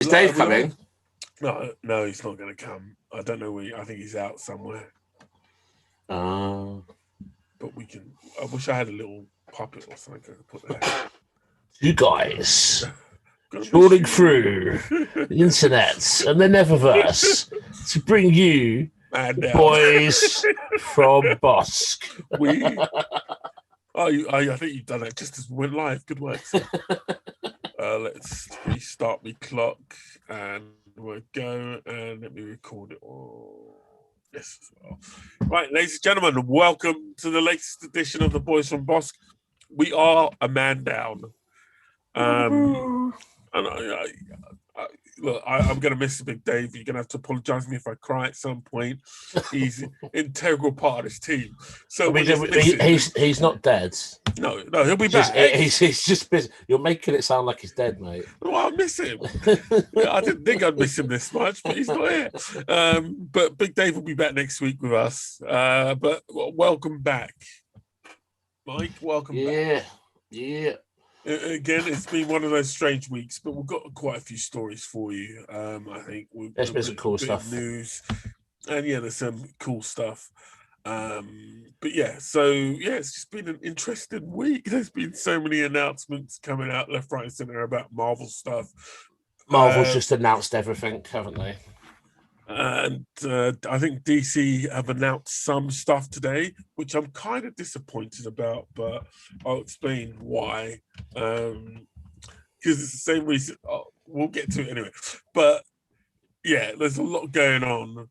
Is Dave coming? No, he's not going to come. I don't know where. I think he's out somewhere. But we can. I wish I had a little puppet or something I could put there. You guys trawling through the internet and the Neververse to bring you the boys from Bossk. I think you've done that just as we went live. Good work, sir. Let's restart my clock and we'll go and let me record it all. Yes, as well. Right, ladies and gentlemen, welcome to the latest edition of the Boys from Bossk. We are a man down. And look, I'm going to miss Big Dave. You're going to have to apologise to me if I cry at some point. He's an integral part of this team. So he's not dead. No, he'll be back. He's just busy. You're making it sound like he's dead, mate. Well, I miss him. I didn't think I'd miss him this much, but he's not here. But Big Dave will be back next week with us. But welcome back, Mike. Welcome back. Yeah. Again, it's been one of those strange weeks, but we've got quite a few stories for you. I think there's been some cool stuff, news, and there's some cool stuff. But it's just been an interesting week. There's been so many announcements coming out left, right, and center about Marvel stuff. Marvel's just announced everything, haven't they? And I think DC have announced some stuff today, which I'm kind of disappointed about, but I'll explain why. Because it's the same reason. We'll get to it anyway. But there's a lot going on,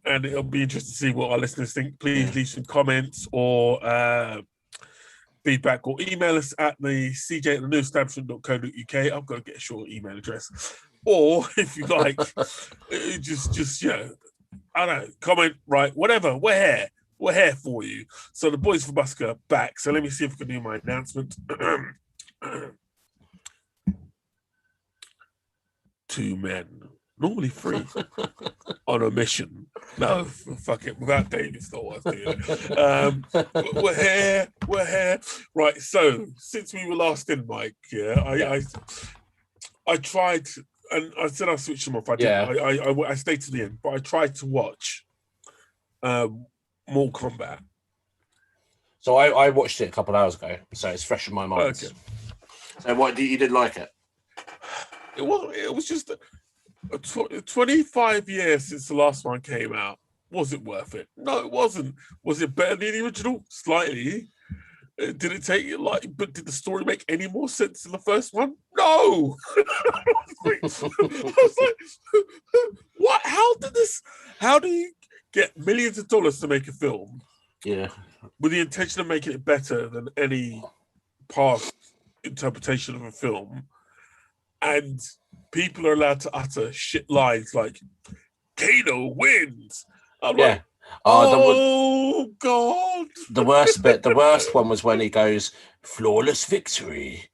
and it'll be interesting to see what our listeners think. Please leave some comments or feedback, or email us at the cj@thenewestablishment.co.uk. I've got to get a short email address. Or if you like, just I don't know, comment, right, whatever. We're here for you. So the boys from Bossk are back. So let me see if I can do my announcement. 2 men, normally 3, on a mission. No, fuck it. Without Dave, it's not worth doing it. We're here. Right. So since we were last in, Mike, I tried. And I said I switched them off. I didn't. I stayed to the end, but I tried to watch Mortal Kombat. So I watched it a couple of hours ago, so it's fresh in my mind. Okay. So what you did like it? It was just 25 years since the last one came out. Was it worth it? No, it wasn't. Was it better than the original? Slightly. Did it take you but did the story make any more sense than the first one? No. I was like, what? How do you get millions of dollars to make a film? Yeah. With the intention of making it better than any past interpretation of a film, and people are allowed to utter shit lines like Kano wins. I'm like, God! The worst one was when he goes, flawless victory.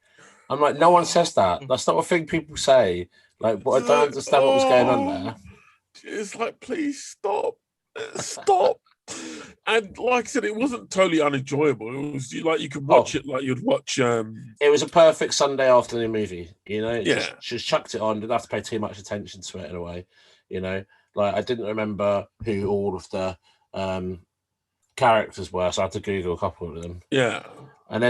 I'm like, no one says that. That's not a thing people say. Like, I don't understand what was going on there. It's like, please stop. And like I said, it wasn't totally unenjoyable. It was like you could watch it like you'd watch. It was a perfect Sunday afternoon movie. Just chucked it on. Didn't have to pay too much attention to it in a way. Like I didn't remember who all of the characters were, so I had to Google a couple of them. Yeah, and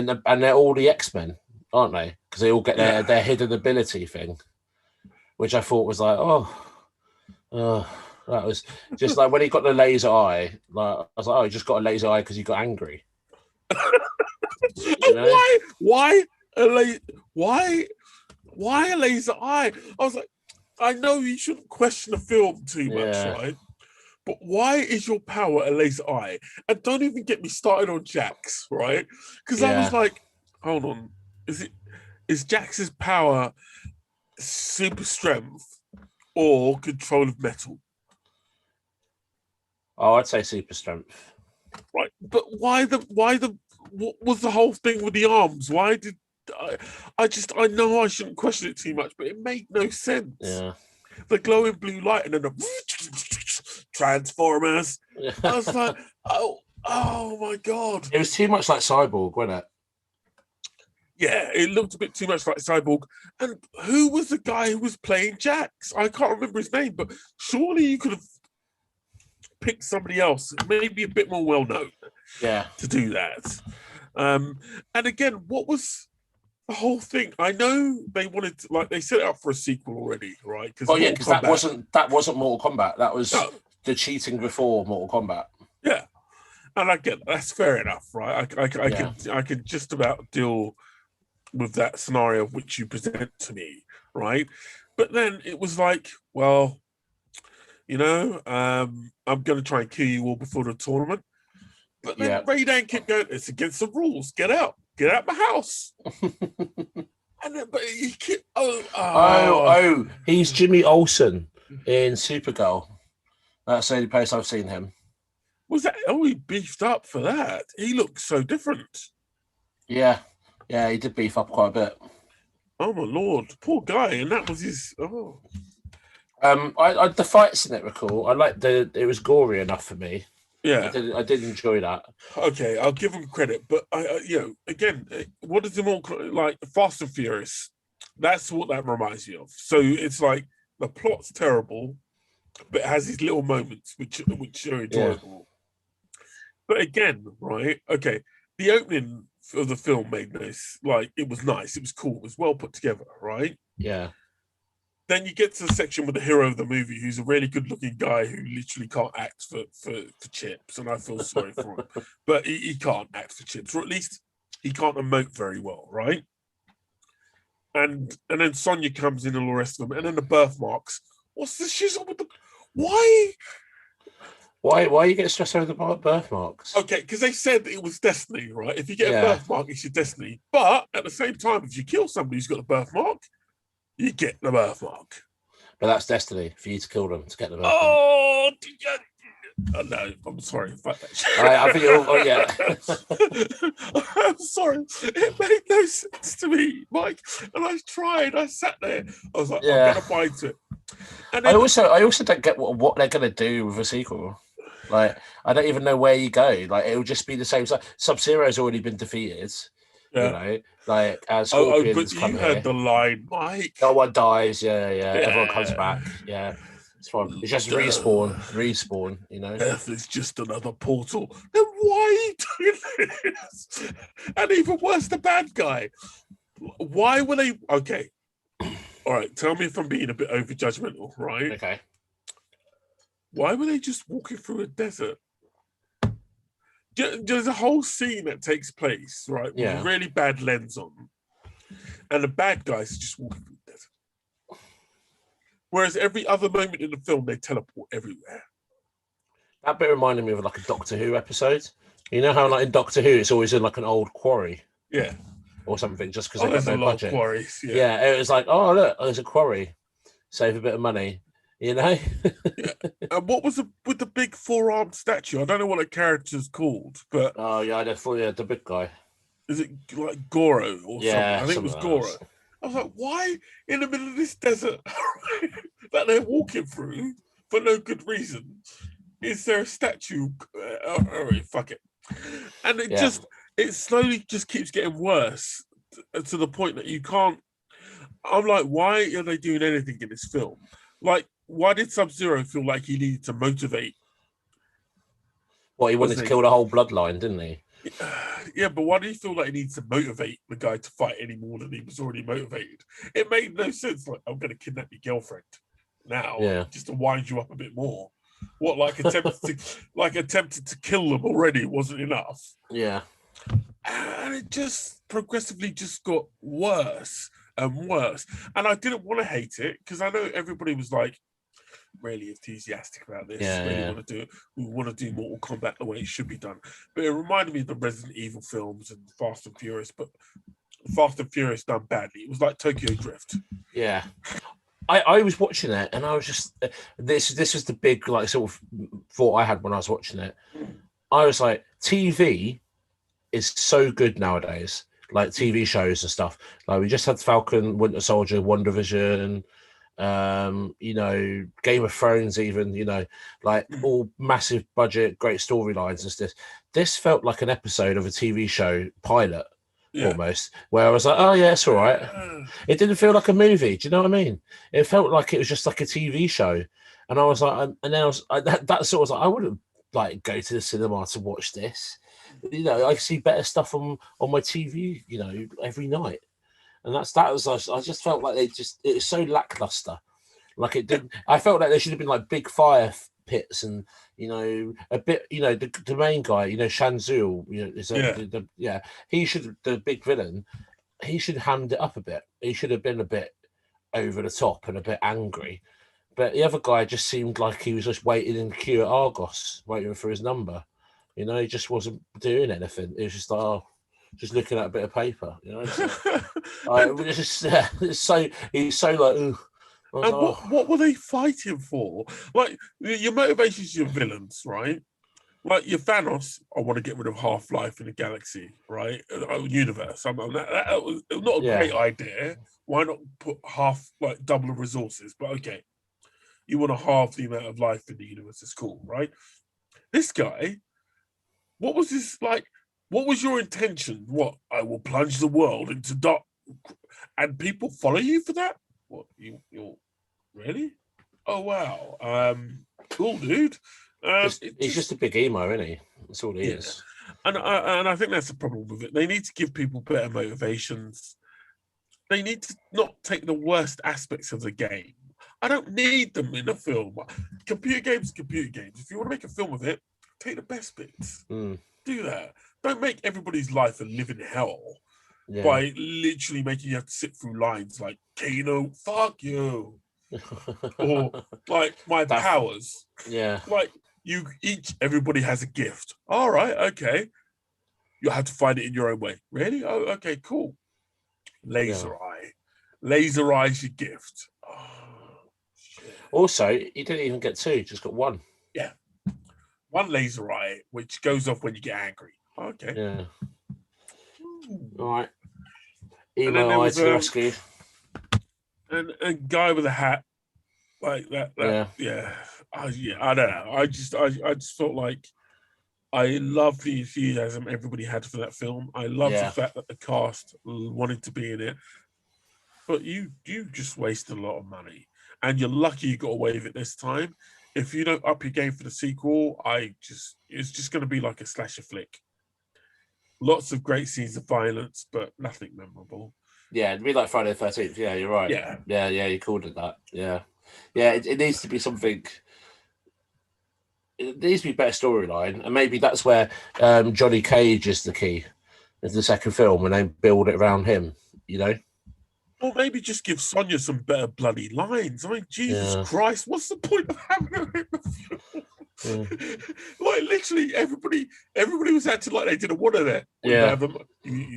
they're all the X-Men, aren't they? Because they all get their hidden ability thing, which I thought was like, that was just like when he got the laser eye. Like I was like, he just got a laser eye because he got angry. Why a laser eye? I was like, I know you shouldn't question a film too much, right? But why is your power a laser eye? And don't even get me started on Jax, right? Because I was like, hold on, is Jax's power super strength or control of metal? Oh, I'd say super strength. Right, but why what was the whole thing with the arms? Why did I know I shouldn't question it too much, but it made no sense. Yeah. The glowing blue light and then the Transformers. Yeah. I was like, oh my God. It was too much like Cyborg, wasn't it? Yeah, it looked a bit too much like Cyborg. And who was the guy who was playing Jax? I can't remember his name, but surely you could have picked somebody else, maybe a bit more well known, to do that. And again, what was the whole thing? I know they wanted to, like, they set it up for a sequel already, right? Because that wasn't Mortal Kombat. That was the cheating before Mortal Kombat. Yeah, and I get that's fair enough, right? I can just about deal with that scenario which you present to me, right? But then it was like, well, I'm going to try and kill you all before the tournament. But then Raiden kept going, it's against the rules. Get out my house. And then, but he kept, he's Jimmy Olsen in Supergirl. That's the only place I've seen him. Was that? Oh, he beefed up for that. He looked so different. Yeah, he did beef up quite a bit. Oh my lord, poor guy, and that was his. Oh. The fights in it were cool. I liked it was gory enough for me. Yeah, I did enjoy that. Okay, I'll give him credit, but again, what does it all like? Fast and Furious. That's what that reminds me of. So it's like the plot's terrible, but it has these little moments which are enjoyable. But again, right? Okay, the opening of the film made this like it was nice, it was cool, it was well put together, right? Yeah. Then you get to the section with the hero of the movie, who's a really good-looking guy who literally can't act for chips, and I feel sorry for him. But he can't act for chips, or at least he can't emote very well, right? And then Sonya comes in and all the rest of them, and then the birthmarks. What's the shizzle with the? Why? Why you get stressed over the birthmarks? Okay, because they said it was destiny, right? If you get a birthmark, it's your destiny. But at the same time, if you kill somebody who's got a birthmark, you get the birthmark. But that's destiny for you to kill them to get the birthmark. Oh no, I'm sorry. Fuck that shit. I think I'm sorry. It made no sense to me, Mike. And I sat there. I was like, I'm gonna buy into it. And then, I also don't get what they're gonna do with a sequel. Like, I don't even know where you go. Like, it'll just be the same. Sub-Zero's already been defeated. Like as Scorpions come here. You heard the line, Mike. No one dies. Yeah. Everyone comes back. Yeah. It's fine. It's just respawn. Death is just another portal. Then why are you doing this? And even worse, the bad guy. Why were they? Okay. All right. Tell me if I'm being a bit over judgmental, right? Okay. Why were they just walking through a desert? There's a whole scene that takes place, right, with a really bad lens on, and the bad guys are just walking through the desert. Whereas every other moment in the film, they teleport everywhere. That bit reminded me of like a Doctor Who episode. You know how like in Doctor Who, it's always in like an old quarry, or something, just because they've got no budget. Quarries, it was like, oh look, there's a quarry, save a bit of money. And what was with the big four-armed statue? I don't know what the character's called, but the big guy. Is it like Goro or something? I think it was Goro. Else. I was like, why in the middle of this desert that they're walking through for no good reason is there a statue? All right, fuck it. And it slowly just keeps getting worse to the point that you can't. I'm like, why are they doing anything in this film? Like, why did Sub-Zero feel like he needed to motivate? Well, he wanted to kill the whole bloodline, didn't he? Yeah, but why did he feel like he needs to motivate the guy to fight any more than he was already motivated? It made no sense. Like, I'm going to kidnap your girlfriend now, just to wind you up a bit more. What, like attempted to kill them already wasn't enough? Yeah. And it just progressively just got worse and worse. And I didn't want to hate it because I know everybody was like really enthusiastic about this. Want to do it. We want to do Mortal Kombat the way it should be done. But it reminded me of the Resident Evil films and Fast and Furious, but Fast and Furious done badly. It was like Tokyo Drift. Yeah. I was watching it and I was just this was the big like sort of thought I had when I was watching it. I was like, TV is so good nowadays. Like TV shows and stuff. Like we just had Falcon, Winter Soldier, WandaVision, Game of Thrones, even, like all massive budget, great storylines and stuff. This felt like an episode of a TV show pilot. Yeah. almost, where I was like, oh yeah, it's all right. Yeah. It didn't feel like a movie. Do you know what I mean? It felt like it was just like a TV show. And I was like, and then that sort of was like, I wouldn't like go to the cinema to watch this. You know, I see better stuff on my TV, you know, every night. And that was I just felt like it was so lackluster. Like it didn't. I felt like there should have been like big fire pits and a bit. The main guy, Shanzul. Is that Yeah. yeah? He should the big villain. He should have hammed it up a bit. He should have been a bit over the top and a bit angry. But the other guy just seemed like he was just waiting in the queue at Argos, waiting for his number. He just wasn't doing anything. It was just like, just looking at a bit of paper. It was just it's so he's so like. Ugh. And what were they fighting for? Like your motivations, your villains, right? Like your Thanos, I want to get rid of Half-Life in the galaxy, right? Universe. That was not a great idea. Why not put double the resources? But okay, you want to halve the amount of life in the universe. It's cool, right? This guy, what was this like? What was your intention? What, I will plunge the world into dark, and people follow you for that? What, you're really? Oh wow, cool, dude. He's just a big emo, isn't he? That's all he is. And I think that's the problem with it. They need to give people better motivations. They need to not take the worst aspects of the game. I don't need them in a film. Computer games. If you want to make a film of it, take the best bits. Do that. Don't make everybody's life a living hell by literally making you have to sit through lines like Kano, fuck you. Or like my powers. Yeah. Like everybody has a gift. All right, okay. You have to find it in your own way. Really? Oh, okay, cool. Laser eye. Laser eye's your gift. Oh, shit. Also, you didn't even get two, just got one. Yeah. One laser eye, which goes off when you get angry. Okay. Yeah. All right. Emo eye to the rescue. And a guy with a hat like that. Yeah. I don't know. I just felt like I love the enthusiasm everybody had for that film. I love the fact that the cast wanted to be in it. But you just wasted a lot of money. And you're lucky you got away with it this time. If you don't up your game for the sequel, it's just going to be like a slasher flick. Lots of great scenes of violence, but nothing memorable. Yeah, it'd be like Friday the 13th. Yeah, you're right. Yeah, you called it that. Yeah. It needs to be something. It needs to be better storyline, and maybe that's where Johnny Cage is the key. Is the second film, and they build it around him. Or maybe just give Sonya some better bloody lines. I mean, Jesus Christ, what's the point of having her in the film? Like literally, everybody was acting like they didn't want her there. You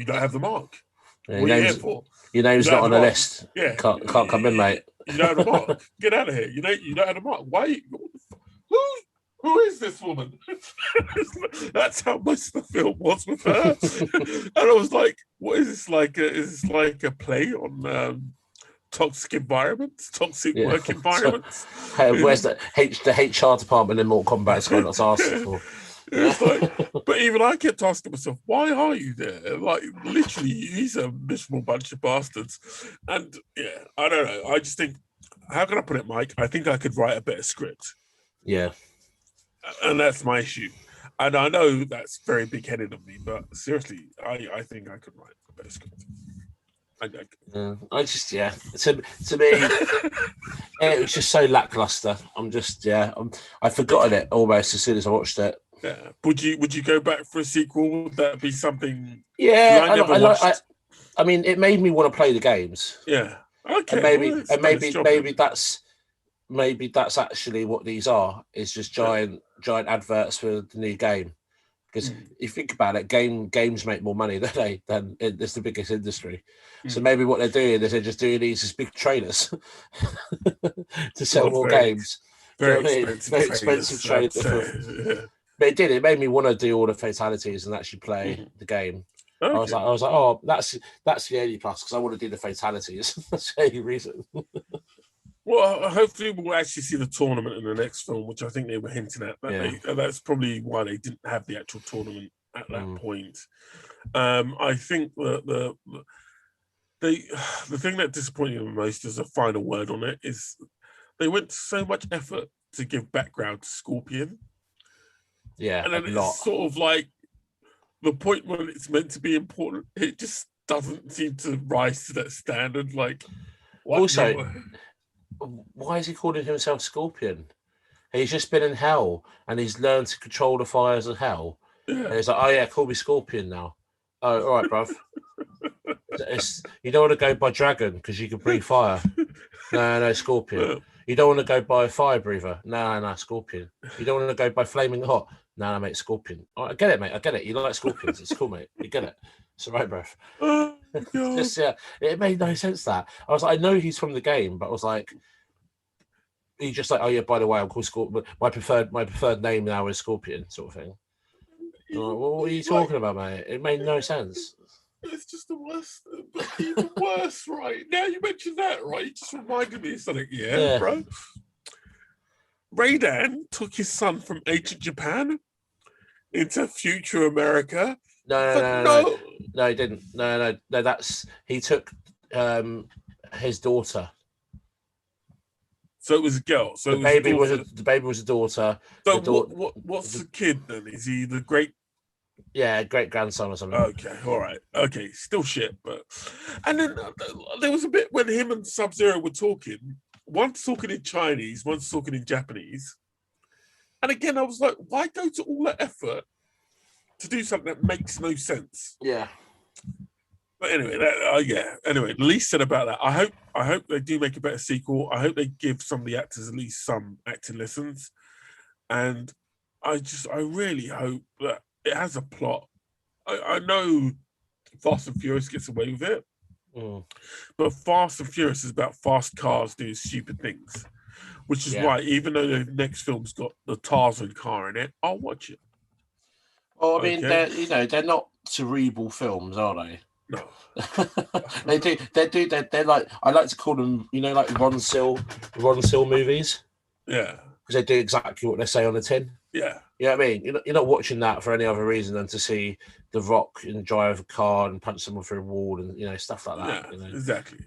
don't have the mark. What are you here for? Your name's not on the list. Yeah, can't come in, mate. You don't have the mark. Get out of here. You don't have the mark. Why? Who is this woman? That's how much the film was with her. And I was like, what is this like? Is this like a play on toxic environments, toxic work environments? Where's the HR department in Mortal Kombat? Going not asked for. It's like, but even I kept asking myself, why are you there? Like, literally, he's a miserable bunch of bastards. And yeah, I don't know. I just think, how can I put it, Mike? I think I could write a better script. Yeah. And that's my issue. And I know that's very big-headed of me, but seriously, I think I could write a better script. To me, it was just so lackluster. I've forgotten it almost as soon as I watched it. Yeah. Would you go back for a sequel? Would that be something? Yeah, I mean, it made me want to play the games. Yeah. Okay. Maybe that's actually what these are. It's just giant adverts for the new game. Because if you think about it, games make more money than it's the biggest industry. So maybe what they're doing is they're just doing these as big trailers to sell more games. Very expensive trailers. But it made me want to do all the fatalities and actually play the game. Okay. I was like, oh, that's the only plus, because I want to do the fatalities. That's the only reason. Well, hopefully we'll actually see the tournament in the next film, which I think they were hinting at. That's probably why they didn't have the actual tournament at that point. I think that the thing that disappointed me the most as a final word on it is they went to so much effort to give background to Scorpion. Yeah, and then a it's lot. sort of like the point when it's meant to be important, it just doesn't seem to rise to that standard. Like, what? Also, No. why is he calling himself Scorpion? He's just been in hell and he's learned to control the fires of hell. Yeah. And he's like, oh yeah, call me Scorpion now. Oh, all right, bruv. You don't want to go by Dragon because you can breathe fire. No, Scorpion. No. You don't want to go by Fire Breather. No, Scorpion. You don't want to go by Flaming Hot. No, mate, Scorpion. Oh, I get it, mate. I get it. You like scorpions. It's cool, mate. You get it. It's all right, bruv. Oh, God. Just it made no sense that. I was like, I know he's from the game, but I was like, he's just like, oh yeah, by the way, I'm called Scorpion. My preferred name now is Scorpion, sort of thing. Like, well, what are you talking about, mate? It made no sense. It's just the worst, but even worse, right? Now you mentioned that, right? You just reminded me of something, yeah, bro. Raiden took his son from ancient Japan into future America. No, he didn't. No. He took his daughter. So it was a girl. So the baby was a daughter. So what's the kid then? Is he the great? Yeah, great grandson or something. Okay, all right. Okay, still shit, but and then there was a bit when him and Sub-Zero were talking. One's talking in Chinese, one's talking in Japanese. And again, I was like, why go to all that effort to do something that makes no sense? Yeah. But anyway, Anyway, the least said about that. I hope they do make a better sequel. I hope they give some of the actors at least some acting lessons. And I really hope that it has a plot. I know Fast and Furious gets away with it, but Fast and Furious is about fast cars doing stupid things, which is why even though the next film's got the Tarzan car in it, I'll watch it. Well, I mean, they're not cerebral films, are they? No. They're like, I like to call them, like Ron Sill movies. Yeah. Because they do exactly what they say on the tin. Yeah. You know what I mean? You're not watching that for any other reason than to see The Rock and drive a car and punch someone through a wall and, stuff like that. Yeah, exactly.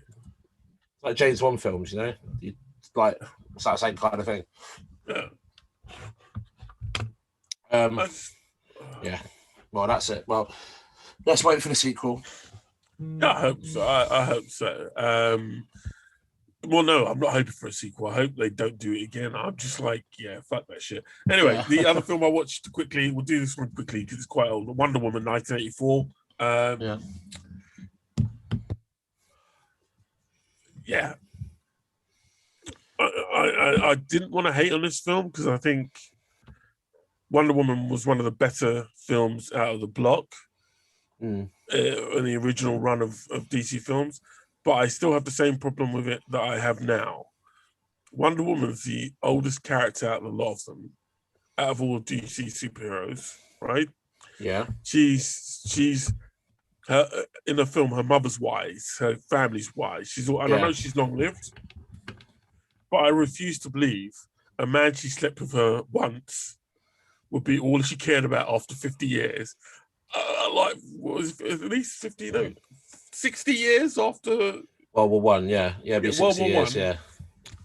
Like James Bond films, it's that same kind of thing. Yeah. Yeah. Well, that's it. Well, let's wait for the sequel. I hope so. I hope so. Well, no, I'm not hoping for a sequel. I hope they don't do it again. I'm just like, yeah, fuck that shit. Anyway, the other film I watched quickly, we'll do this one quickly because it's quite old. Wonder Woman 1984. Yeah. I didn't want to hate on this film because I think Wonder Woman was one of the better films out of the block in the original run of DC films. But I still have the same problem with it that I have now. Wonder Woman's the oldest character out of a lot of them, out of all DC superheroes, right? Yeah. She's her in the film. Her mother's wise, her family's wise. I know she's long lived, but I refuse to believe a man she slept with her once would be all she cared about after 50 years. Like, what was it, at least 50? No. 60 years after World War One, yeah, it'd be 60 years, yeah.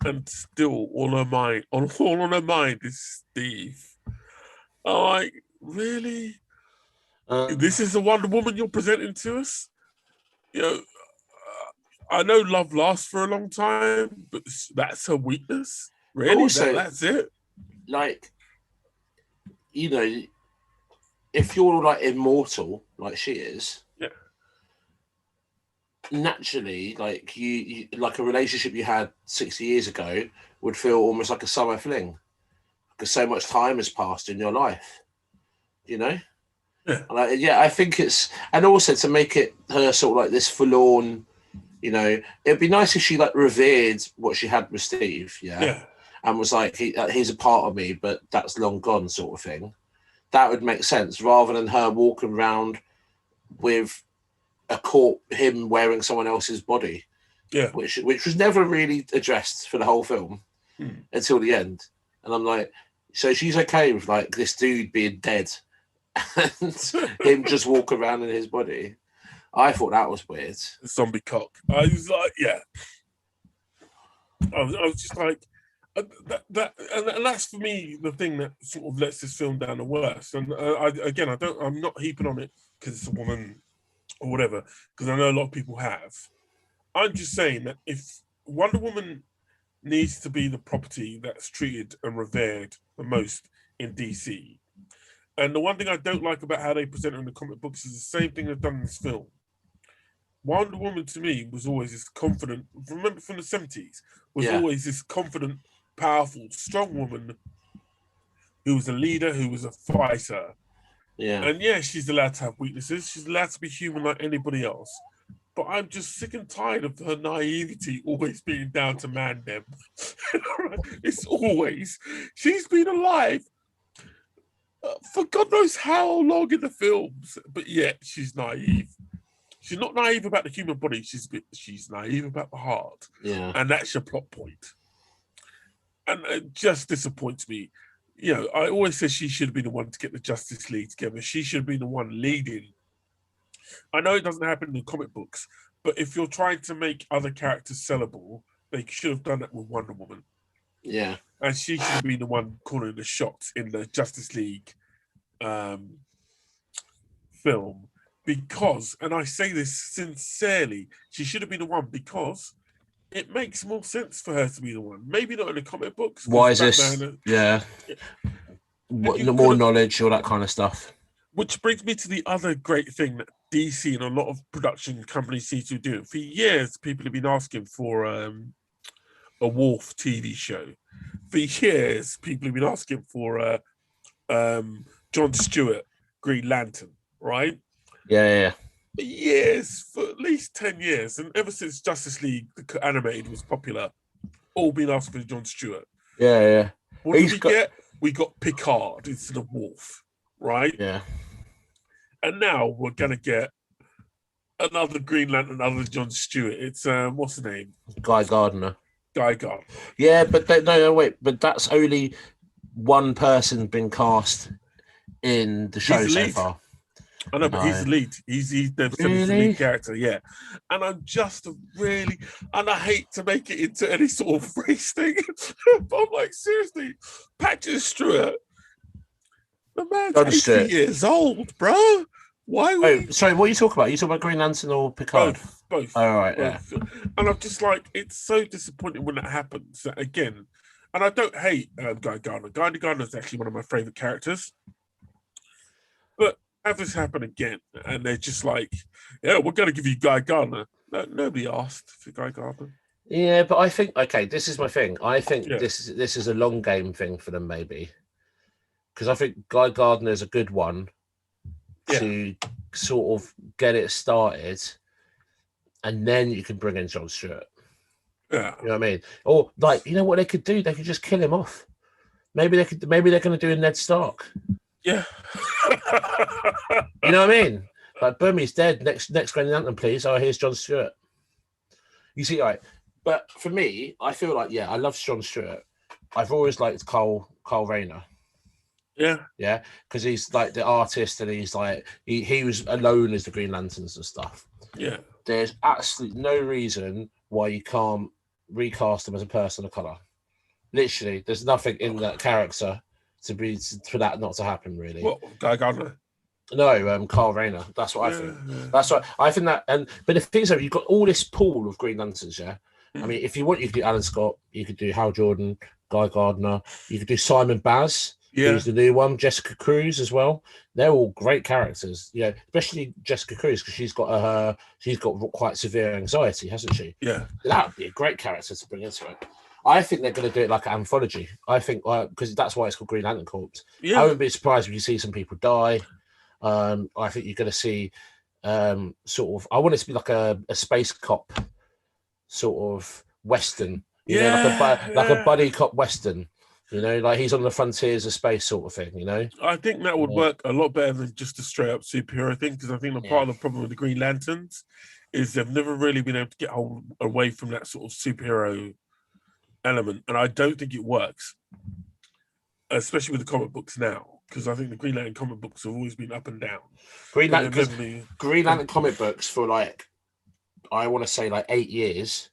And still all on her mind is Steve. I'm like, really? This is the Wonder Woman you're presenting to us? I know love lasts for a long time, but that's her weakness? Really? Also, that's it? Like, if you're like immortal, like she is, naturally, like you like a relationship you had 60 years ago would feel almost like a summer fling because so much time has passed in your life, I think it's, and also to make it her sort of like this forlorn, it'd be nice if she like revered what she had with Steve, and was like, he's a part of me, but that's long gone, sort of thing. That would make sense rather than her walking around with him wearing someone else's body, which was never really addressed for the whole film until the end. And I'm like, so she's okay with like this dude being dead and him just walk around in his body. I thought that was weird. Zombie cock. I was like, yeah. I was just like, and that's for me the thing that sort of lets this film down the worst. And I'm not heaping on it because it's a woman or whatever, because I know a lot of people have. I'm just saying that if Wonder Woman needs to be the property that's treated and revered the most in DC, and the one thing I don't like about how they present it in the comic books is the same thing they've done in this film. Wonder Woman to me was always this confident, remember from the 70s, was always this confident, powerful, strong woman who was a leader, who was a fighter. Yeah. And yeah, she's allowed to have weaknesses. She's allowed to be human like anybody else. But I'm just sick and tired of her naivety always being down to man them. It's always, she's been alive for God knows how long in the films, but yet she's naive. She's not naive about the human body. She's naive about the heart. Yeah. And that's your plot point. And it just disappoints me. You know, I always say she should be the one to get the Justice League together. She should be the one leading. I know it doesn't happen in the comic books, but if you're trying to make other characters sellable, they should have done that with Wonder Woman. Yeah. And she should have been the one calling the shots in the Justice League film. Because, and I say this sincerely, she should have been the one because it makes more sense for her to be the one. Maybe not in the comic books. Why is this? Yeah. More knowledge, all that kind of stuff. Which brings me to the other great thing that DC and a lot of production companies seem to do. For years, people have been asking for a Wolf TV show. For years, people have been asking for John Stewart, Green Lantern, right? Yeah. For years, for at least 10 years. And ever since Justice League the animated was popular, all been asking for John Stewart. Yeah. What did we get? We got Picard instead of Wolf, right? Yeah. And now we're going to get another Green Lantern, another John Stewart. It's, what's the name? Guy Gardner. Yeah, but wait. But that's only one person been cast in the show so far. I know, but he's the lead. He's the lead character, yeah. And I'm just really, and I hate to make it into any sort of race thing, but I'm like, seriously, Patrick Stewart, the man's 80 years old, bro. Why? Sorry, what are you talking about? Are you talking about Green Lantern or Picard? Both. Oh, right, both. Yeah. And I'm just like, it's so disappointing when that happens. Again, and I don't hate Guy Gardner. Guy Gardner is actually one of my favorite characters. But have this happen again, and they're just like, yeah, we're going to give you Guy Gardner. No, nobody asked for Guy Gardner. Yeah, but I think, okay, this is my thing. I think this is a long game thing for them, maybe. Because I think Guy Gardner is a good one to sort of get it started, and then you can bring in John Stewart. Yeah. You know what I mean? Or, like, you know what they could do? They could just kill him off. Maybe they're going to do a Ned Stark. Yeah. You know what I mean? Like, boom, he's dead. Next Green Lantern, please. Oh, here's John Stewart. You see, right? But for me, I feel like, I love John Stewart. I've always liked Carl Rayner. Yeah. Because he's like the artist, and he's like he was alone as the Green Lanterns and stuff. Yeah. There's absolutely no reason why you can't recast him as a person of color. Literally, there's nothing in that character for that not to happen, really. What, Guy Gardner? No, Carl Rayner. That's what I think. That's what I think that. But the thing is, you've got all this pool of Green Lanterns. Yeah, I mean, if you want, you could do Alan Scott, you could do Hal Jordan, Guy Gardner, you could do Simon Baz. Yeah. Who's the new one? Jessica Cruz as well. They're all great characters. Yeah, especially Jessica Cruz, because she's got quite severe anxiety, hasn't she? Yeah. That would be a great character to bring into it. I think they're going to do it like an anthology. I think because that's why it's called Green Lantern Corps. Yeah. I wouldn't be surprised if you see some people die. I think you're going to see sort of. I want it to be like a space cop sort of western. You know, like a buddy cop western. You know, like he's on the frontiers of space sort of thing, you know? I think that would work a lot better than just a straight up superhero thing, because I think part of the problem with the Green Lanterns is they've never really been able to get away from that sort of superhero element. And I don't think it works, especially with the comic books now. because I think the Green Lantern comic books have always been up and down. Green Lantern comic books for like, I want to say like 8 years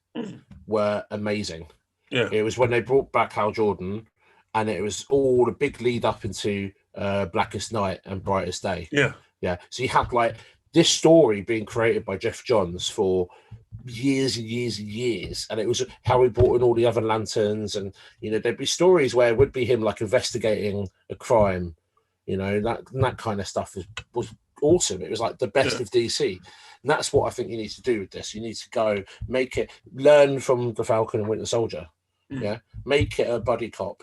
were amazing. Yeah, it was when they brought back Hal Jordan, and it was all a big lead up into Blackest Night and Brightest Day. Yeah. So you had like this story being created by Jeff Johns for years and years and years, and it was how he brought in all the other lanterns, and there'd be stories where it would be him like investigating a crime, that kind of stuff was awesome. It was like the best of DC, and that's what I think you need to do with this. You need to go learn from the Falcon and Winter Soldier. Make it a buddy cop.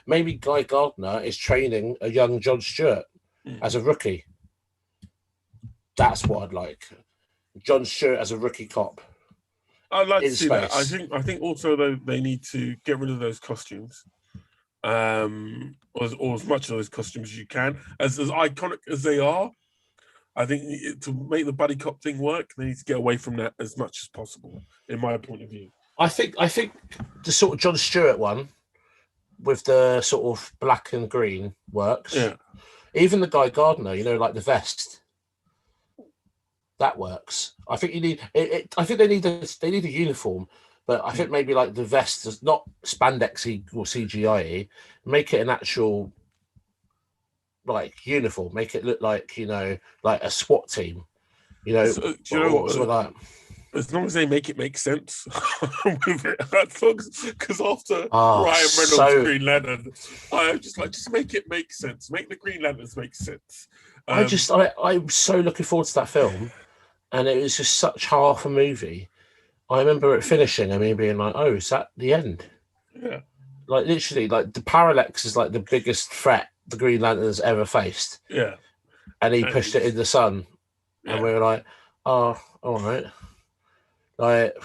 Maybe Guy Gardner is training a young John Stewart as a rookie. That's what I'd like. John Stewart as a rookie cop. I'd like to see that. I think also though they need to get rid of those costumes, or as much of those costumes as you can, as iconic as they are. I think to make the buddy cop thing work, they need to get away from that as much as possible, in my point of view. I think the sort of John Stewart one with the sort of black and green works. Yeah. Even the Guy Gardner, like the vest. That works. I think you need it. I think they need a uniform, but I think maybe like the vest is not spandexy or CGI. Make it an actual like uniform. Make it look like like a SWAT team. Something like that. As long as they make it make sense with it, because after Ryan Reynolds' Green Lantern, I'm just make it make sense. Make the Green Lanterns make sense. I'm so looking forward to that film. And it was just such half a movie. I remember it finishing and me being like, "Oh, is that the end?" Yeah. Like literally, like the Parallax is like the biggest threat the Green Lantern's ever faced. Yeah. And he pushed it in the sun, and we were like, "Oh, all right." Like,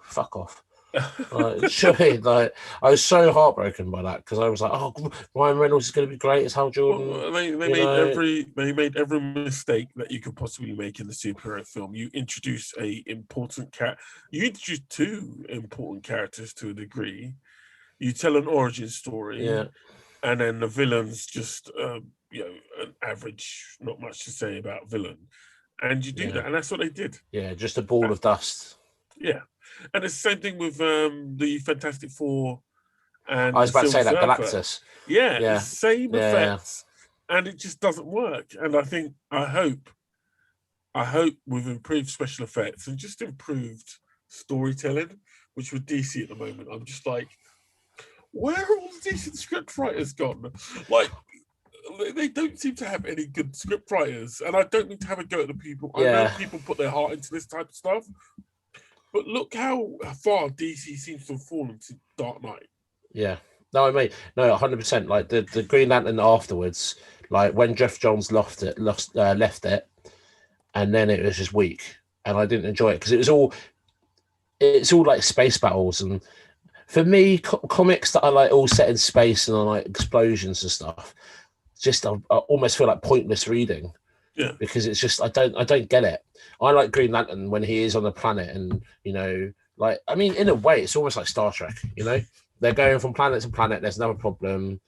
fuck off. Like, I was so heartbroken by that because I was like, "Oh, Ryan Reynolds is going to be great as Hal Jordan." Well, they made every mistake that you could possibly make in the superhero film. You introduce you introduce two important characters to a degree. You tell an origin story, and then the villain's just an average, not much to say about villain, and you do that, and that's what they did. Yeah, just a ball of dust. Yeah. And it's the same thing with the Fantastic Four and I was about to say that Surfer. Galactus. Yeah. Same effects, and it just doesn't work. And I hope with improved special effects and just improved storytelling, which with DC at the moment, I'm just like, where are all the decent script writers gone? Like, they don't seem to have any good script writers, and I don't mean to have a go at the people. I know people put their heart into this type of stuff. But look how far DC seems to have fallen since Dark Knight. Yeah. No, I mean, no, 100%. Like the Green Lantern afterwards, like when Jeff Johns left it, and then it was just weak, and I didn't enjoy it because it's all like space battles, and for me, comics that are like all set in space and are like explosions and stuff, just I almost feel like pointless reading. Yeah, because it's just I don't get it. I like Green Lantern when he is on the planet, and like I mean, in a way, it's almost like Star Trek. They're going from planet to planet. There's never a problem.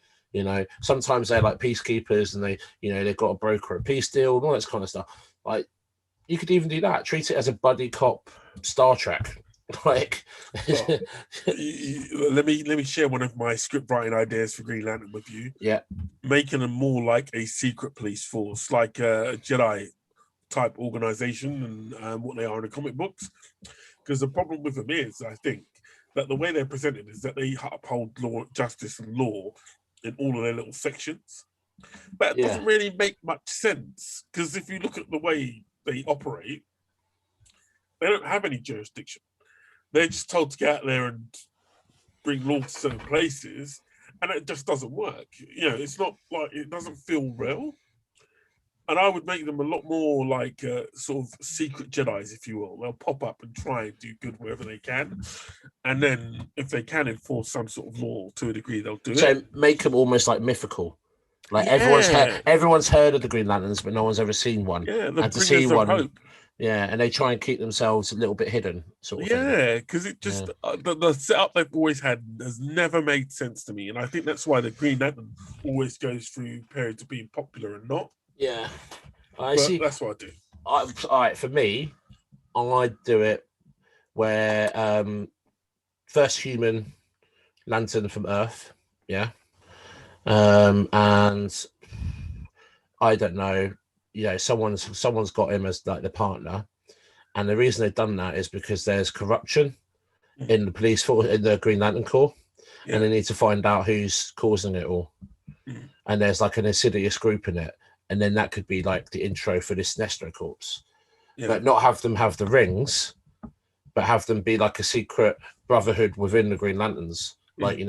Sometimes they're like peacekeepers, and they've got to broker a peace deal and all that kind of stuff. Like you could even do that. Treat it as a buddy cop Star Trek. Like, let me share one of my script writing ideas for Green Lantern with you. Yeah, making them more like a secret police force, like a Jedi type organization, and what they are in the comic books. Because the problem with them is, I think, that the way they're presented is that they uphold law, justice, and law in all of their little sections. But it doesn't really make much sense, because if you look at the way they operate, they don't have any jurisdiction. They're just told to get out there and bring law to certain places, and it just doesn't work. It's not like, it doesn't feel real. And I would make them a lot more like sort of secret Jedis, if you will. They'll pop up and try and do good wherever they can. And then if they can enforce some sort of law to a degree, they'll do it. So make them almost like mythical. Like everyone's heard of the Green Lanterns, but no one's ever seen one. Yeah, and to see one, hope. Yeah, and they try and keep themselves a little bit hidden, sort of thing. Yeah, because it just the setup they've always had has never made sense to me, and I think that's why the Green Lantern always goes through periods of being popular and not. Yeah, But that's what I do. All right, for me, I do it where first human lantern from Earth, yeah, and I don't know, someone's got him as like the partner, and the reason they've done that is because there's corruption in the police force, in the Green Lantern Corps, and they need to find out who's causing it all. And there's like an insidious group in it, and then that could be like the intro for this Sinestro Corps, but not have them have the rings, but have them be like a secret brotherhood within the Green Lanterns, like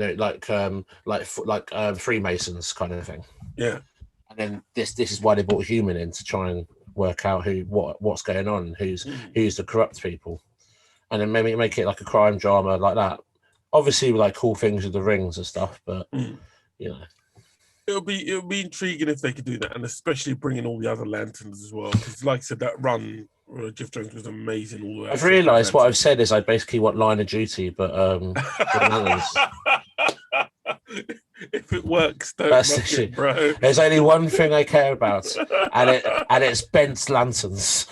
Freemasons kind of thing. Yeah. And then this is why they brought a human in, to try and work out what's going on, who's the corrupt people, and then maybe make it like a crime drama like that. Obviously, with like cool things with the rings and stuff, but you know. It'll be intriguing if they could do that, and especially bringing all the other lanterns as well. Because, like I said, that run Jeff Jones was amazing. All the way. I've realised what I've said is I basically want Line of Duty, but if it works, don't knock it, bro. There's only one thing I care about, and it's Bent's lanterns.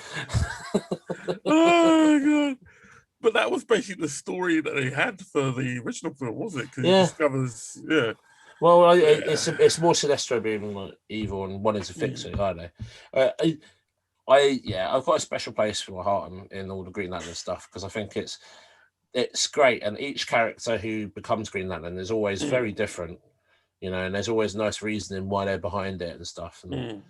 Oh god! But that was basically the story that they had for the original film, was it? Because he discovers, Well, it's more Sinestro being like evil and wanting to fix it, aren't they? I've got a special place for my heart in all the Green Lantern stuff, because I think it's great, and each character who becomes Green Lantern is always very different, and there's always nice reasoning why they're behind it and stuff. And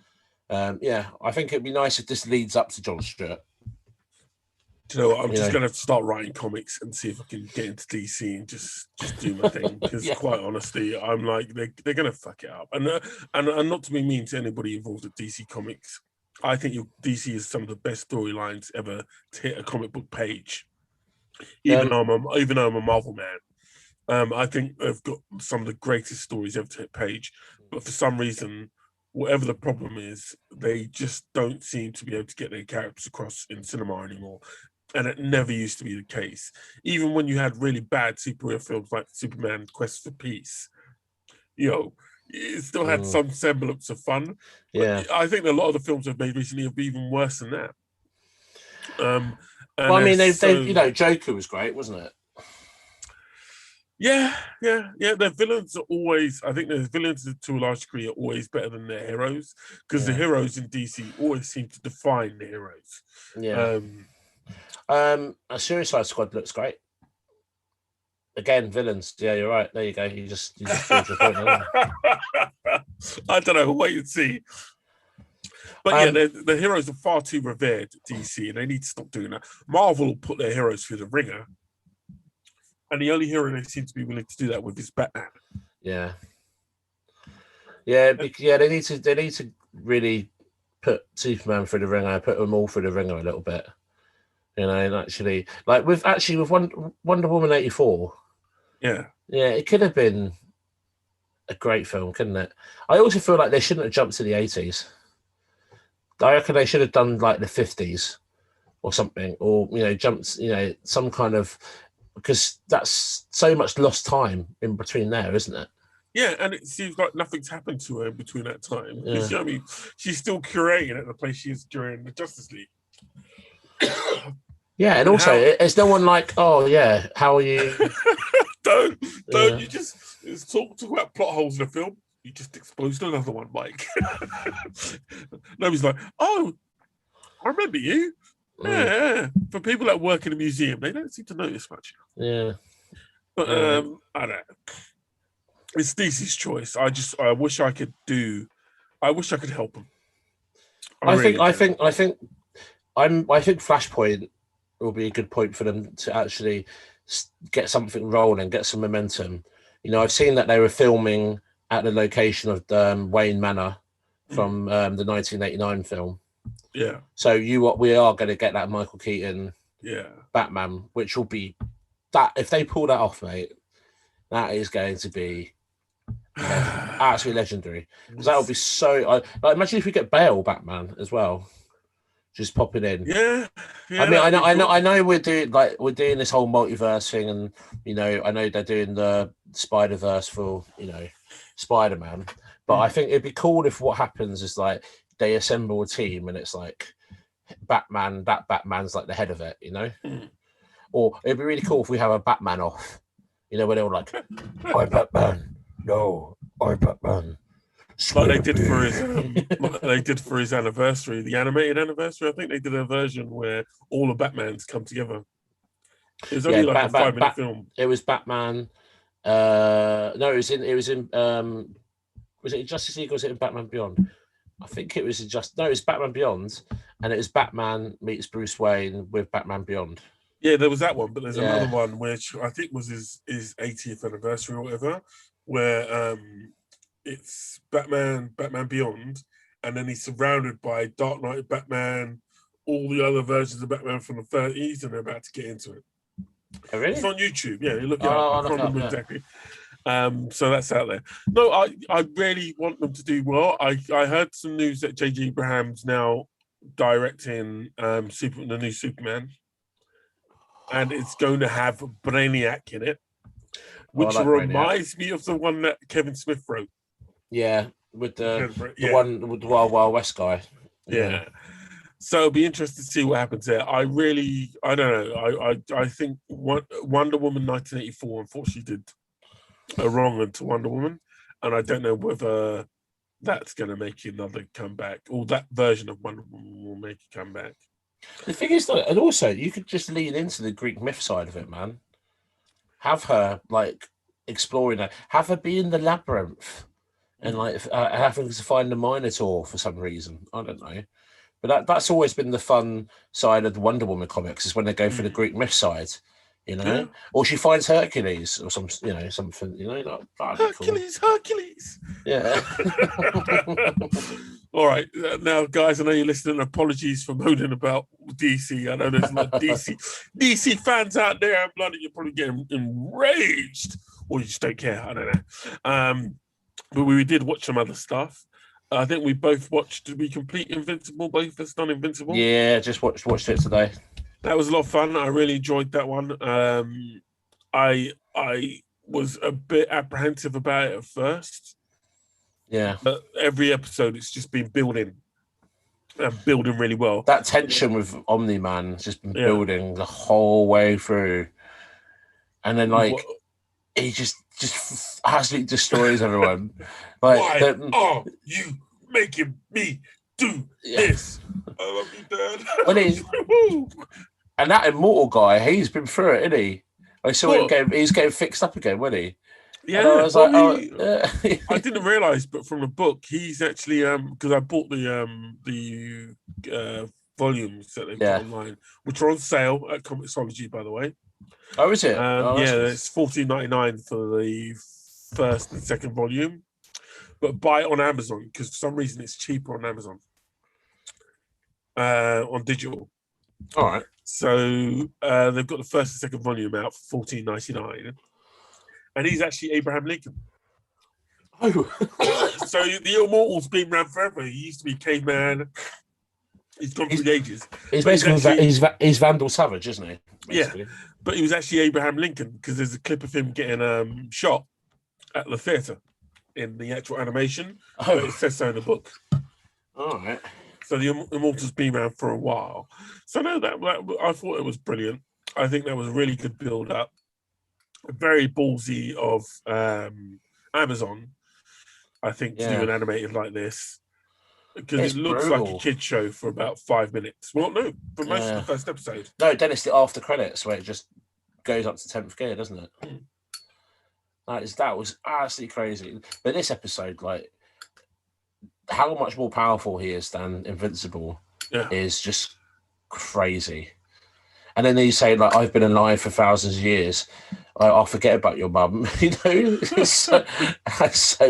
I think it'd be nice if this leads up to John Stewart. Do you know what? I'm just going to start writing comics and see if I can get into DC and just do my thing. Because quite honestly, I'm like, they're going to fuck it up. And not to be mean to anybody involved with DC Comics, I think DC is some of the best storylines ever to hit a comic book page. Even though I'm a Marvel man, I think they've got some of the greatest stories ever to hit page. But for some reason, whatever the problem is, they just don't seem to be able to get their characters across in cinema anymore. And it never used to be the case. Even when you had really bad superhero films like Superman Quest for Peace, it still had some semblance of fun. But I think a lot of the films they've made recently have been even worse than that. Well, I mean, Joker was great, wasn't it? Yeah. Their villains are always, I think their villains to a large degree are always better than their heroes, because the heroes in DC always seem to define the heroes. Yeah. A Suicide Squad looks great. Again, villains. Yeah, you're right. There you go. You just proved your point. I don't know. Wait and see. But the heroes are far too revered at DC, and they need to stop doing that. Marvel will put their heroes through the ringer, and the only hero they seem to be willing to do that with is Batman. Yeah. They need to really put Superman through the ringer, put them all through the ringer a little bit. And actually, like with Wonder Woman 84. Yeah, it could have been a great film, couldn't it? I also feel like they shouldn't have jumped to the 80s. I reckon they should have done like the 50s or something, or jumped, some kind of, because that's so much lost time in between there, isn't it? Yeah, and it seems like nothing's happened to her between that time. Because, I mean, she's still curating at the place she is during the Justice League. Yeah, and also, it's no one like, oh yeah, how are you? don't you just talk about plot holes in the film? You just exposed another one, Mike. Nobody's like, oh, I remember you. Yeah. For people that work in a museum, they don't seem to notice much. Yeah. But I don't know. It's DC's choice. I wish I could help them. I think Flashpoint will be a good point for them to actually get something rolling, get some momentum. I've seen that they were filming at the location of Wayne Manor from the 1989 film. Yeah. So we are going to get that Michael Keaton Batman, which will be that, if they pull that off, mate, that is going to be absolutely legendary. Because that would be so. Imagine if we get Bale Batman as well. just popping in. Yeah. I mean, that'd be cool. I know we're doing this whole multiverse thing, and I know they're doing the Spider-Verse for Spider-Man, but I think it'd be cool if what happens is like they assemble a team and it's like Batman. That Batman's like the head of it, Or it'd be really cool if we have a Batman off, where they're all like, "I'm Batman, no, I'm Batman." Like they did for his anniversary, the animated anniversary. I think they did a version where all the Batmans come together. It was only like a 5-minute film. It was Batman. No, it was in. Was it in Justice League or was it in Batman Beyond? I think it was it was Batman Beyond, and it was Batman meets Bruce Wayne with Batman Beyond. Yeah, there was that one, but there's another one which I think was his 80th anniversary or whatever, where it's Batman Beyond, and then he's surrounded by Dark Knight Batman, all the other versions of Batman from the 30s, and they're about to get into it. Oh, really? It's on YouTube. Yeah, you look it up. I can't remember exactly. So that's out there. No, I really want them to do well. I heard some news that J.J. Abrams now directing the new Superman, and it's going to have Brainiac in it, which reminds me of the one that Kevin Smith wrote. Yeah, with the one with the Wild Wild West guy. Yeah. So it'll be interesting to see what happens there. I don't know. I think Wonder Woman 1984 unfortunately did a wrong to Wonder Woman, and I don't know whether that's going to make another comeback, or that version of Wonder Woman will make a comeback. The thing is, and also you could just lean into the Greek myth side of it, man. Have her like exploring that. Have her be in the labyrinth, and like having to find the Minotaur for some reason. I don't know. But that's always been the fun side of the Wonder Woman comics, is when they go for the Greek myth side, or she finds Hercules or something, Hercules, cool. Hercules. Yeah. All right, now guys, I know you're listening. Apologies for moaning about DC. I know there's a lot of DC fans out there. I'm bloody, you're probably getting enraged, or you just don't care. I don't know. But we did watch some other stuff. I think we both watched. Did we complete Invincible? Both of us done Invincible? Yeah, just watched it today. That was a lot of fun. I really enjoyed that one. I was a bit apprehensive about it at first. Yeah. But every episode, it's just been building really well. That tension with Omni-Man has just been building the whole way through. And then, he just absolutely destroys everyone. Why are you making me do this? I love you, Dad. And that Immortal guy, he's been through it, isn't he? I saw him he's getting fixed up again, wasn't he? Yeah, I was I didn't realise, but from the book, he's actually because I bought the volumes that they've got online, which are on sale at Comixology, by the way. Oh, is it? It's $14.99 for the first and second volume, but buy it on Amazon because for some reason it's cheaper on Amazon on digital. All right. So they've got the first and second volume out for $14.99, and he's actually Abraham Lincoln. Oh, so the Immortal's been around forever. He used to be caveman. He's gone through the ages. He's basically he's Vandal Savage, isn't he? Basically. Yeah, but he was actually Abraham Lincoln because there's a clip of him getting shot at the theatre in the actual animation. Oh, but it says so in the book. All right. So the Immortal's been around for a while. So no, that I thought it was brilliant. I think that was a really good build up. Very ballsy of Amazon, I think, to do an animated like this. Because it looks like a kid's show for about 5 minutes. Well, no, for most of the first episode. No, then it's the after credits where it just goes up to 10th gear, doesn't it? That was absolutely crazy. But this episode, like, how much more powerful he is than Invincible is just crazy. And then they say, like, I've been alive for thousands of years. I'll forget about your mum. It's so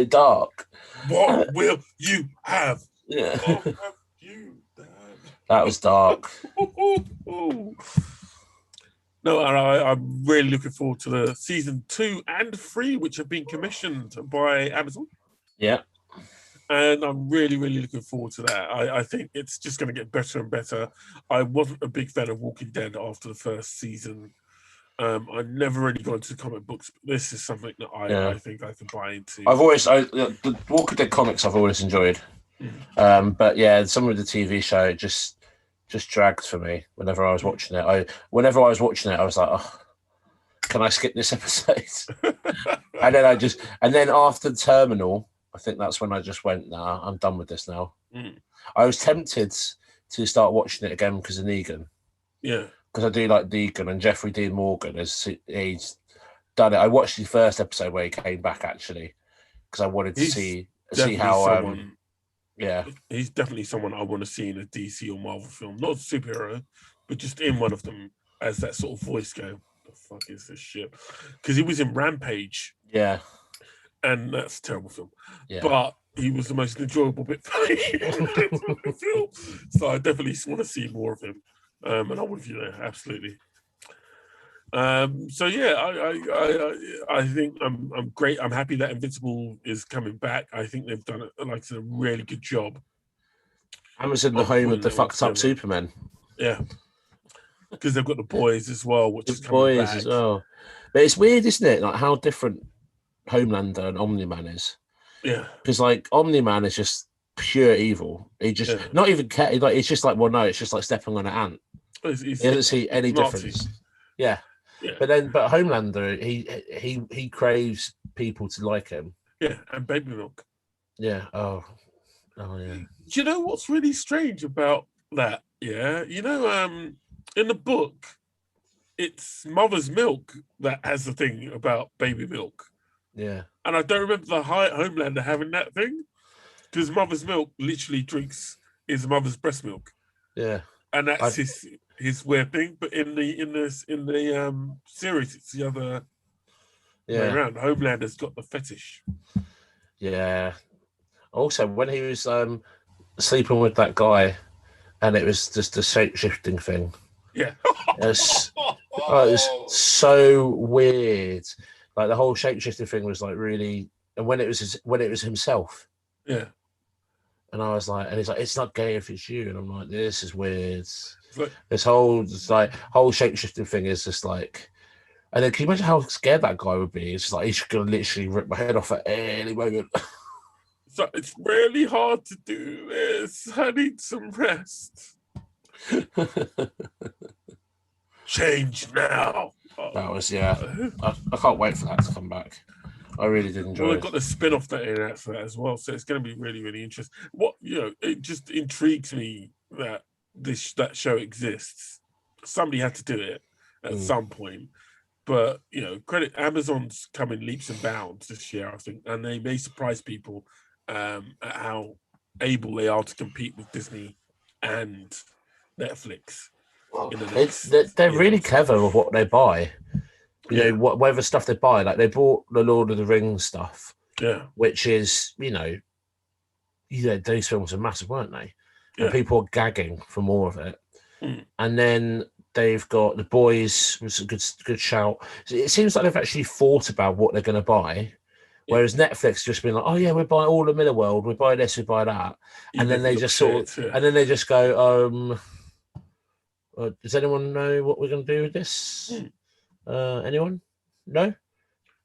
dark. What will you have? Yeah. What have you, Dad? That was dark. No, I'm really looking forward to the season 2 and 3, which have been commissioned by Amazon. Yeah. And I'm really, really looking forward to that. I think it's just going to get better and better. I wasn't a big fan of Walking Dead after the first season. I never really got into comic books, but this is something that I think I can buy into. The Walking Dead comics I've always enjoyed. But yeah, some of the TV show just dragged for me whenever I was watching it. Whenever I was watching it, I was like, oh, can I skip this episode? and then after Terminal, I think that's when I just went, nah, I'm done with this now. I was tempted to start watching it again because of Negan. Yeah. Because I do like Negan, and Jeffrey Dean Morgan, he's done it. I watched the first episode where he came back, actually, because I wanted to see how... yeah. He's definitely someone I want to see in a DC or Marvel film. Not a superhero, but just in one of them as that sort of voice going, the fuck is this shit? Because he was in Rampage. Yeah. And that's a terrible film. Yeah. But he was the most enjoyable bit for me in the film. So I definitely want to see more of him. And I'm with you there, absolutely. So yeah, I think I'm great. I'm happy that Invincible is coming back. I think they've done a really good job. Amazon, the home of the fucked up Superman. Yeah, because they've got the boys as well, which is coming back as well. But it's weird, isn't it? Like how different Homelander and Omni-Man is. Yeah, because like Omni-Man is just pure evil. He just not even care. Like it's just like, well, no, it's just like stepping on an ant. He doesn't see any difference. Yeah. But Homelander, he craves people to like him. Yeah, and baby milk. Yeah. Oh yeah. Do you know what's really strange about that? Yeah, you know, in the book, it's mother's milk that has the thing about baby milk. Yeah. And I don't remember the Homelander having that thing because mother's milk literally drinks his mother's breast milk. Yeah. And that's his weird thing. But in the series, it's the other way around. Homelander's got the fetish. Yeah. Also, when he was sleeping with that guy, and it was just a shape-shifting thing. Yeah. It was so weird. Like the whole shape-shifting thing was like really, and when it was himself. Yeah. And I was like, and he's like, it's not gay if it's you. And I'm like, this is weird. Like, this whole shape-shifting thing is just like, and then can you imagine how scared that guy would be? It's just like, he's gonna literally rip my head off at any moment. So it's really hard to do this. I need some rest. Change now. That was I can't wait for that to come back. I really did enjoy it. Well, they've got the spin-off that in for that as well, so it's going to be really, really interesting. It just intrigues me that that show exists. Somebody had to do it at some point, but credit Amazon's coming leaps and bounds this year, I think, and they may surprise people at how able they are to compete with Disney and Netflix. They're really clever with what they buy. Whatever stuff they buy, like they bought the Lord of the Rings stuff, which is those films are massive, weren't they? And people are gagging for more of it. And then they've got the boys, was a good shout. It seems like they've actually thought about what they're going to buy, whereas Netflix just been like, oh yeah, we buy all of Middle World, we buy this, we buy that, and then they just and then they just go, does anyone know what we're going to do with this? Anyone? No?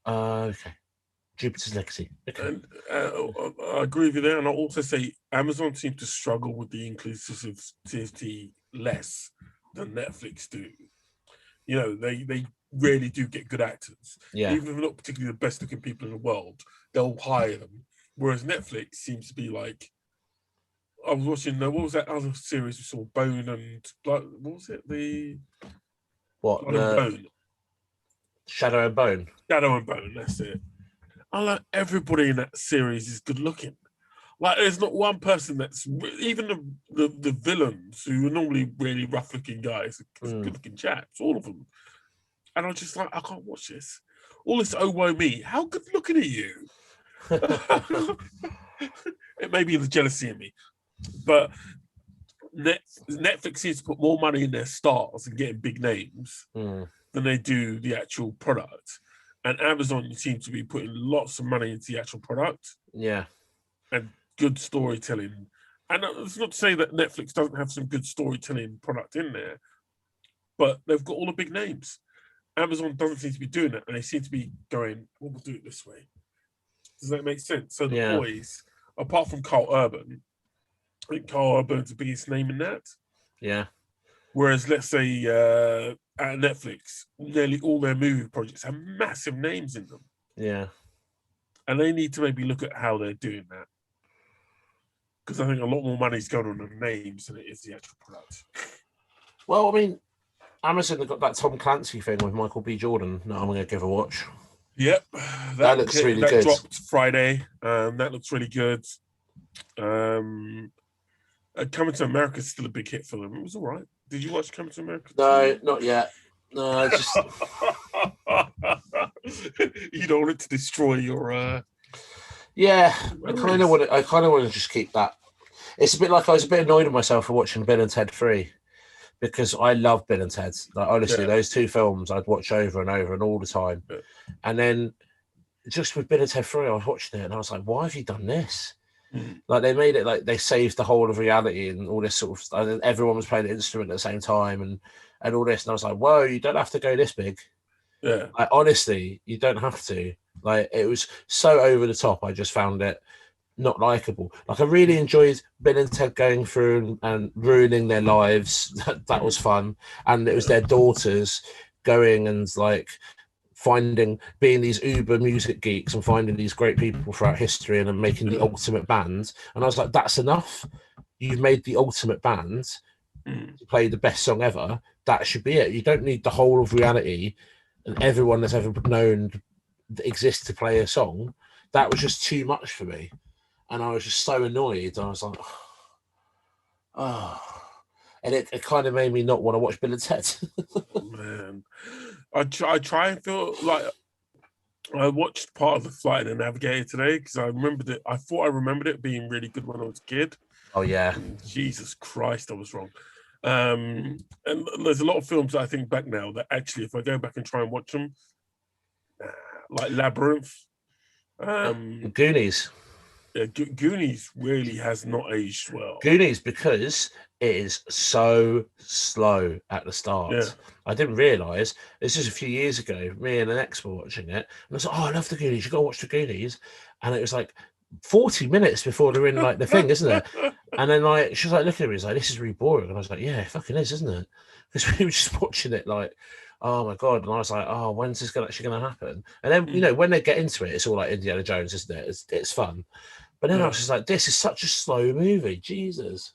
Okay. Jupiter's Legacy. Okay. And I agree with you there. And I'll also say Amazon seems to struggle with the inclusivity less than Netflix do. They really do get good actors. Yeah. Even if they're not particularly the best looking people in the world, they'll hire them. Whereas Netflix seems to be like, I was watching, what was that other series we saw? Bone and Blood. What was it? Blood and Bone. Shadow and Bone. Shadow and Bone, that's it. I like everybody in that series is good looking. Like there's not one person that's even the villains who are normally really rough looking guys, good looking chaps, all of them. And I'm just like, I can't watch this. All this oh woe me. How good looking are you? It may be the jealousy in me, but Netflix seems to put more money in their stars and getting big names than they do the actual product. And Amazon seems to be putting lots of money into the actual product. Yeah. And good storytelling. And it's not to say that Netflix doesn't have some good storytelling product in there, but they've got all the big names. Amazon doesn't seem to be doing it, and they seem to be going, well, we'll do it this way. Does that make sense? So The Boys, apart from Carl Urban, I think Carl Urban's the biggest name in that. Yeah. Whereas, let's say, at Netflix, nearly all their movie projects have massive names in them. Yeah. And they need to maybe look at how they're doing that. Because I think a lot more money's going on the names than it is the actual product. Well, I mean, Amazon have got that Tom Clancy thing with Michael B. Jordan that I'm going to give a watch. Yep. That looks really good. That dropped Friday. That looks really good. Coming to America is still a big hit for them. It was all right. Did you watch Coming to America? No, not yet. No, I just... You don't want it to destroy your... Yeah, I kind of want to just keep that. It's a bit like I was a bit annoyed at myself for watching Bill and Ted 3 because I love Bill and Ted. Like, honestly, those two films I'd watch over and over and all the time. Yeah. And then just with Bill and Ted 3, I was watching it and I was like, why have you done this? Like, they made it like they saved the whole of reality and all this sort of stuff. And everyone was playing an instrument at the same time and all this. And I was like, whoa, you don't have to go this big. Yeah. Like, honestly, you don't have to. Like, it was so over the top. I just found it not likable. Like, I really enjoyed Bill and Ted going through and ruining their lives. That was fun. And it was their daughters going and like being these uber music geeks and finding these great people throughout history and making the ultimate band. And I was like, that's enough. You've made the ultimate band to play the best song ever. That should be it. You don't need the whole of reality and everyone that's ever known that exists to play a song. That was just too much for me. And I was just so annoyed. I was like, oh. And it kind of made me not want to watch Bill and Ted. Man. I try and feel like I watched part of The Flight and the Navigator today because I remembered it. I thought I remembered it being really good when I was a kid. Oh, yeah. And Jesus Christ, I was wrong. And there's a lot of films that I think back now that actually, if I go back and try and watch them, like Labyrinth. Goonies. Yeah, Goonies really has not aged well. Goonies, because it is so slow at the start. Yeah. I didn't realise. This was a few years ago. Me and an ex were watching it. And I was like, oh, I love the Goonies. You got to watch the Goonies. And it was like 40 minutes before they're in like the thing, isn't it? And then like she was like looking at me, was like, this is really boring. And I was like, yeah, it fucking is, isn't it? Because we were just watching it like, oh my god. And I was like, oh, when's this actually going to happen? And then, you know, when they get into it, it's all like Indiana Jones, isn't it? It's fun. But then I was just like, this is such a slow movie. Jesus.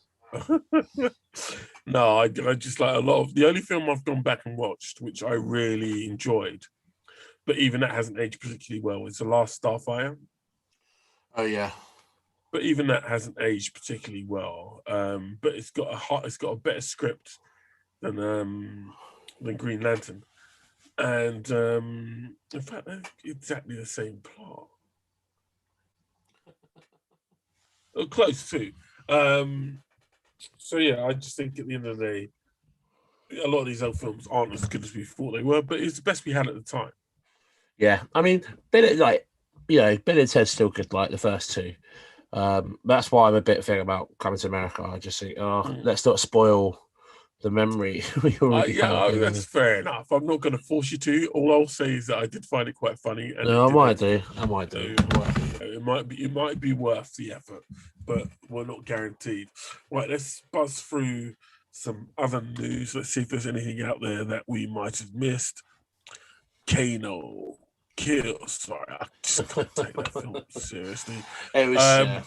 No, I just like a lot of the only film I've gone back and watched, which I really enjoyed, but even that hasn't aged particularly well, is The Last Starfire. Oh yeah. But even that hasn't aged particularly well. But it's got a better script than Green Lantern. And in fact, they're exactly the same plot. Close to. So yeah, I just think at the end of the day, a lot of these old films aren't as good as we thought they were, but it's the best we had at the time. Yeah, I mean, Bill and Ted's still good, like the first two. That's why I'm a bit thing about Coming to America. I just think, let's not spoil the memory. That's fair enough. I'm not going to force you to. All I'll say is that I did find it quite funny. And I might do. It might be worth the effort, but we're not guaranteed. Right, let's buzz through some other news. Let's see if there's anything out there that we might have missed. Kano Kill. Sorry, I just can't take that film seriously. It was.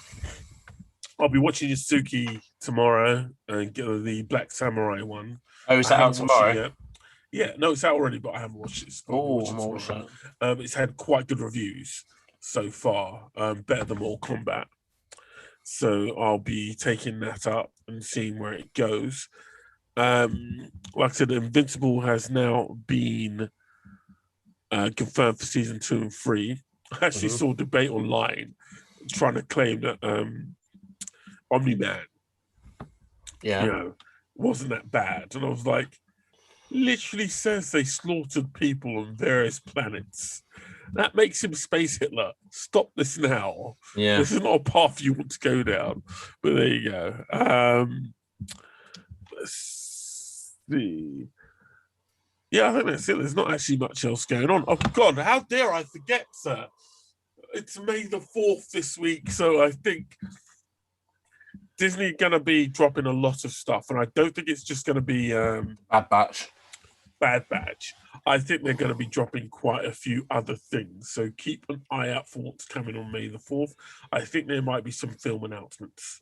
I'll be watching Yasuki tomorrow and get the Black Samurai one. Oh, is that out tomorrow? Yeah, no, it's out already, but I haven't watched it. It's had quite good reviews so far, better than Mortal Kombat. So I'll be taking that up and seeing where it goes. Like I said, Invincible has now been confirmed for season 2 and 3. I actually saw a debate online trying to claim that Omni-Man, wasn't that bad. And I was like, literally says they slaughtered people on various planets That makes him Space Hitler. Stop this now. Yeah. This is not a path you want to go down. But there you go. Let's see. Yeah, I think that's it. There's not actually much else going on. Oh, God, how dare I forget, sir? It's May the 4th this week, so I think Disney going to be dropping a lot of stuff, and I don't think it's just going to be Bad Batch. I think they're going to be dropping quite a few other things, so keep an eye out for what's coming on May the 4th. I think there might be some film announcements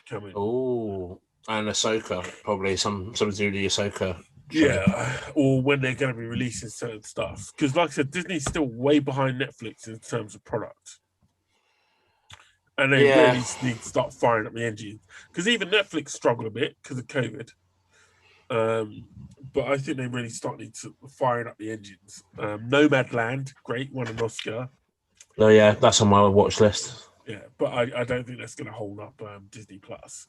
coming. Oh, and Ahsoka, probably some Zulu Ahsoka. Yeah, or when they're going to be releasing certain stuff. Because like I said, Disney's still way behind Netflix in terms of product. And they really need to start firing up the engine. Because even Netflix struggled a bit because of COVID. But I think they really started to firing up the engines. Nomadland, great, won an Oscar. Oh yeah, that's on my watch list. Yeah, but I don't think that's going to hold up Disney Plus.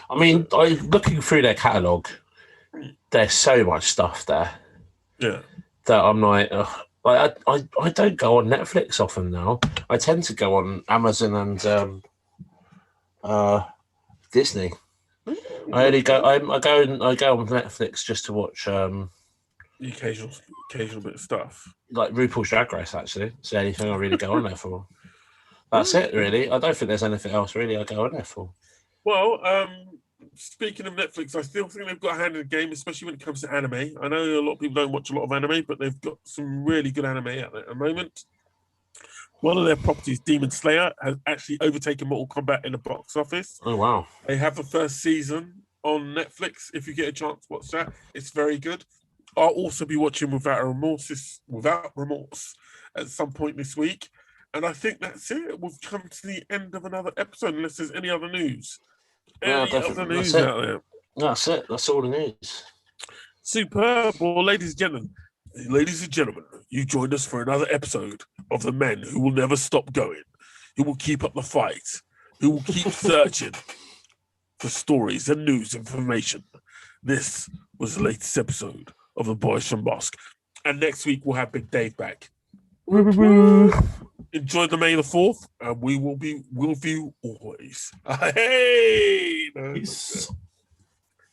I mean, looking through their catalogue, there's so much stuff there. Yeah, that I'm like, I don't go on Netflix often now. I tend to go on Amazon and Disney. I go on Netflix just to watch the occasional bit of stuff. Like RuPaul's Drag Race, actually. It's the only thing I really go on there for. That's it, really. I don't think there's anything else really I go on there for. Well, speaking of Netflix, I still think they've got a hand in the game, especially when it comes to anime. I know a lot of people don't watch a lot of anime, but they've got some really good anime out there at the moment. One of their properties, Demon Slayer, has actually overtaken Mortal Kombat in the box office. Oh, wow. They have the first season on Netflix. If you get a chance to watch that, it's very good. I'll also be watching Without Remorse at some point this week. And I think that's it. We've come to the end of another episode, unless there's any other news. Any other news out there? That's it. That's all the news. Superb. Well, ladies and gentlemen, you joined us for another episode of the men who will never stop going, who will keep up the fight, who will keep searching for stories and news information. This was the latest episode of the Boys from Bossk. And next week, we'll have Big Dave back. Enjoy the May the 4th, and we will be with you always. Hey! Peace.